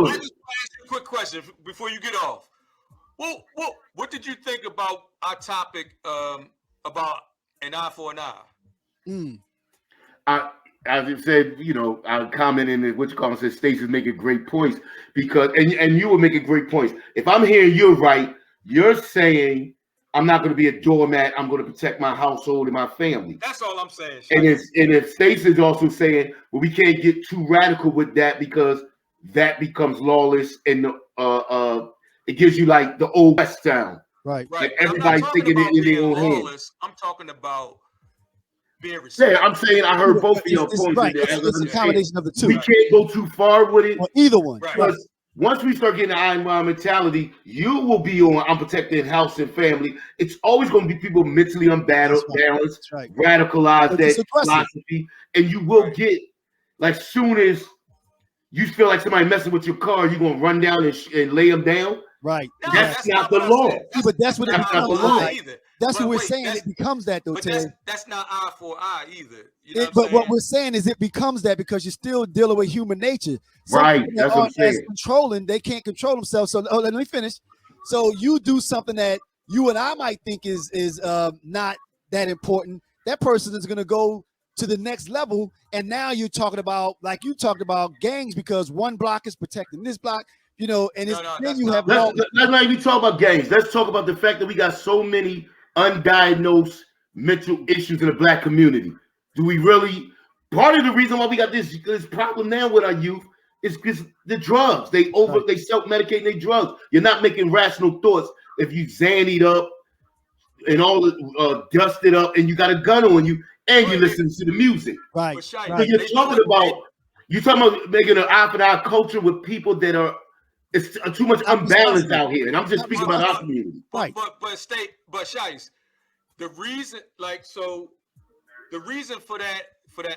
I just want to ask you a quick question before you get off. What did you think about our topic about an eye for an eye? As I said, I commented in what you call it, said Stacey's making great points because, and you were making great points. If I'm hearing you right, you're saying I'm not going to be a doormat. I'm going to protect my household and my family. That's all I'm saying. And if Stacey's also saying, well, we can't get too radical with that because that becomes lawless and it gives you like the old West sound. Right. Like everybody's thinking it in their own hands. I'm talking about being respectful. Yeah, I'm saying I heard both of your points. Right. It's a combination of the two. We can't go too far with it. Or either one. Right. Once we start getting the I and Y mentality, you will be on I'm protecting house and family. It's always going to be people mentally unbalanced, radicalized that philosophy. And you will get, like, soon as you feel like somebody messing with your car, you're going to run down and lay them down. Right. No, that's not the law. But that's what it becomes. Either. That's what we're saying. It becomes that, though, Terry. That's not eye for eye either. You know but what we're saying is it becomes that because you're still dealing with human nature. Right. That's what I'm saying. Controlling, they can't control themselves. So let me finish. So you do something that you and I might think is not that important. That person is going to go to the next level. And now you're talking about, like you talked about, gangs because one block is protecting this block. And then you have. Let's not even talk about gangs. Let's talk about the fact that we got so many undiagnosed mental issues in the Black community. Do we really? Part of the reason why we got this problem now with our youth is because the drugs. They self-medicate their drugs. You're not making rational thoughts if you zannied up and all dusted up, and you got a gun on you, and you listen to the music. Right. So you're talking about making an eye for eye culture with people that are. It's too much unbalanced out here, and I'm just speaking about our community. Right. But Shyste, the reason for that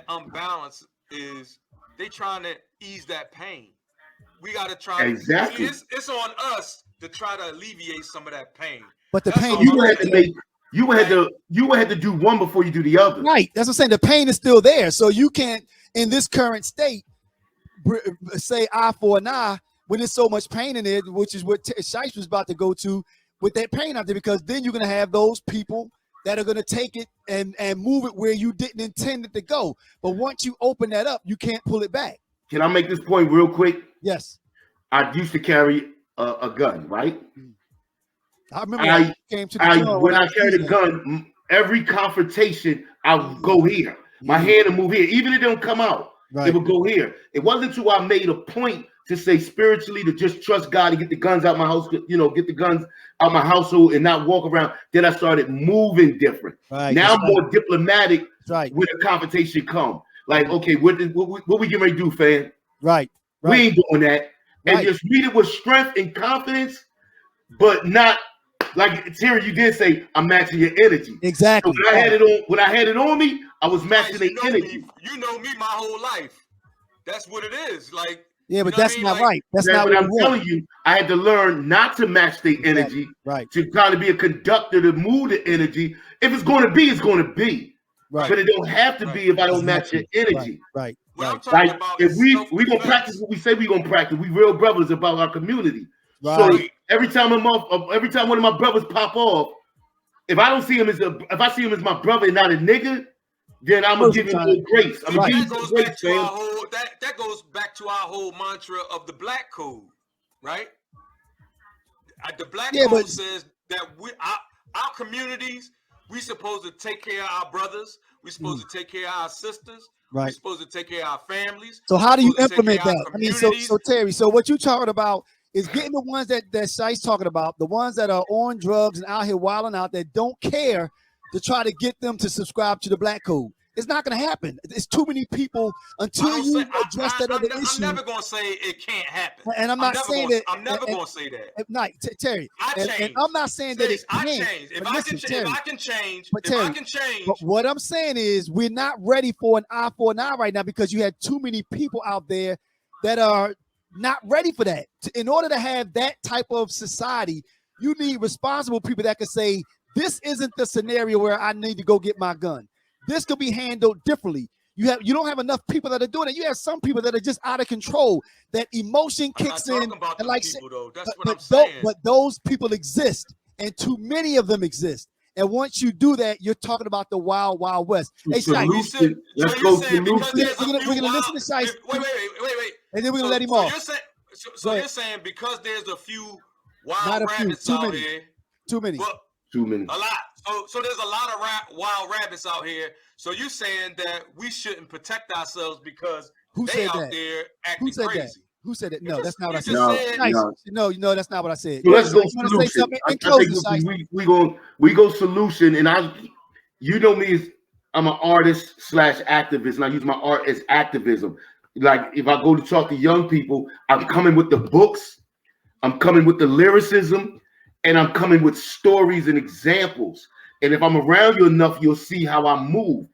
unbalance is they trying to ease that pain. We got to try. Exactly. It's on us to try to alleviate some of that pain. But the pain you would have to do one before you do the other. Right. That's what I'm saying. The pain is still there, so you can't in this current state say eye for an eye. When there's so much pain in it, which is what Shyste was about to go to with that pain out there, because then you're going to have those people that are going to take it and move it where you didn't intend it to go. But once you open that up, you can't pull it back. Can I make this point real quick? Yes. I used to carry a gun, right? I remember when I carried a gun, every confrontation, I would go here. My hand would move here. Even if it don't come out, it would go here. It wasn't until I made a point to say spiritually to just trust God and get the guns out my house, get the guns out my household and not walk around. Then I started moving different. Now I'm more diplomatic when a confrontation come. Like, okay, what we getting ready to do, fam? Right. We ain't doing that. And just meet it with strength and confidence, but not like Terry, you did say, I'm matching your energy. Exactly. So when I had it on me, I was matching their energy. You know me my whole life. That's what it is. Like, yeah, but that's not right. That's not what I'm telling you. I had to learn not to match the energy, to kind of be a conductor to move the energy. If it's going to be, it's going to be. Right. But it don't have to be if I don't match your energy. Right. Like if we gonna practice what we say we gonna practice, we real brothers about our community. Right. So every time one of my brothers pop off, if I see him as my brother and not a nigga, then I'm gonna give him a little grace. I'm gonna give him some grace, man. That goes back to our whole mantra of the Black Code, right? The Black Code says that our communities, we supposed to take care of our brothers. We supposed to take care of our sisters. Right. We're supposed to take care of our families. So how do you implement that? I mean, so Terry, so what you talking about is getting the ones that Shyste's talking about, the ones that are on drugs and out here wilding out that don't care, to try to get them to subscribe to the Black Code. It's not going to happen. It's too many people until you address that other issue. I'm never going to say it can't happen. And I'm not saying that. I'm never going to say that. No, Terry. And I'm not saying that it can't. If I can change. But what I'm saying is we're not ready for an eye for an eye right now because you had too many people out there that are not ready for that. In order to have that type of society, you need responsible people that can say, this isn't the scenario where I need to go get my gun. This could be handled differently. You don't have enough people that are doing it. You have some people that are just out of control. That emotion kicks in, about and like people, though. That's what I'm saying. But those people exist, and too many of them exist. And once you do that, you're talking about the wild, wild west. Hey, Shyste, let's go to we're gonna listen to Shyste. Wait. And then we're gonna let him off. You're saying because there's a few wild rabbits out here. Too many. Too many. A lot. So there's a lot of wild rabbits out here. So you're saying that we shouldn't protect ourselves because they out there acting crazy. Who said it? No, that's not what I said. No, that's not what I said. So let's go solution. We go solution, and you know me as I'm an artist / activist, and I use my art as activism. Like if I go to talk to young people, I'm coming with the books, I'm coming with the lyricism, and I'm coming with stories and examples. And if I'm around you enough, you'll see how I move.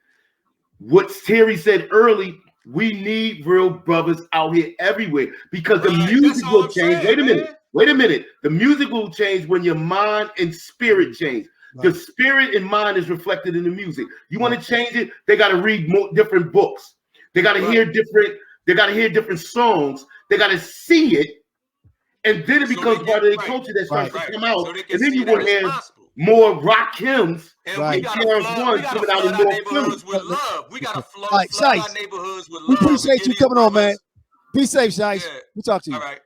What Terry said early. We need real brothers out here everywhere because the music will change. Wait a minute. The music will change when your mind and spirit change. Right. The spirit and mind is reflected in the music. You want to change it? They got to read more different books. They got to hear different. They got to hear different songs. They got to see it, and then it becomes part of their culture that starts to come out. And then you will hear more rock hymns. And we got to flood our neighborhoods with love. We got to flood our neighborhoods with love. We appreciate you coming on, man. Be safe, Shyste. We'll talk to you. All right.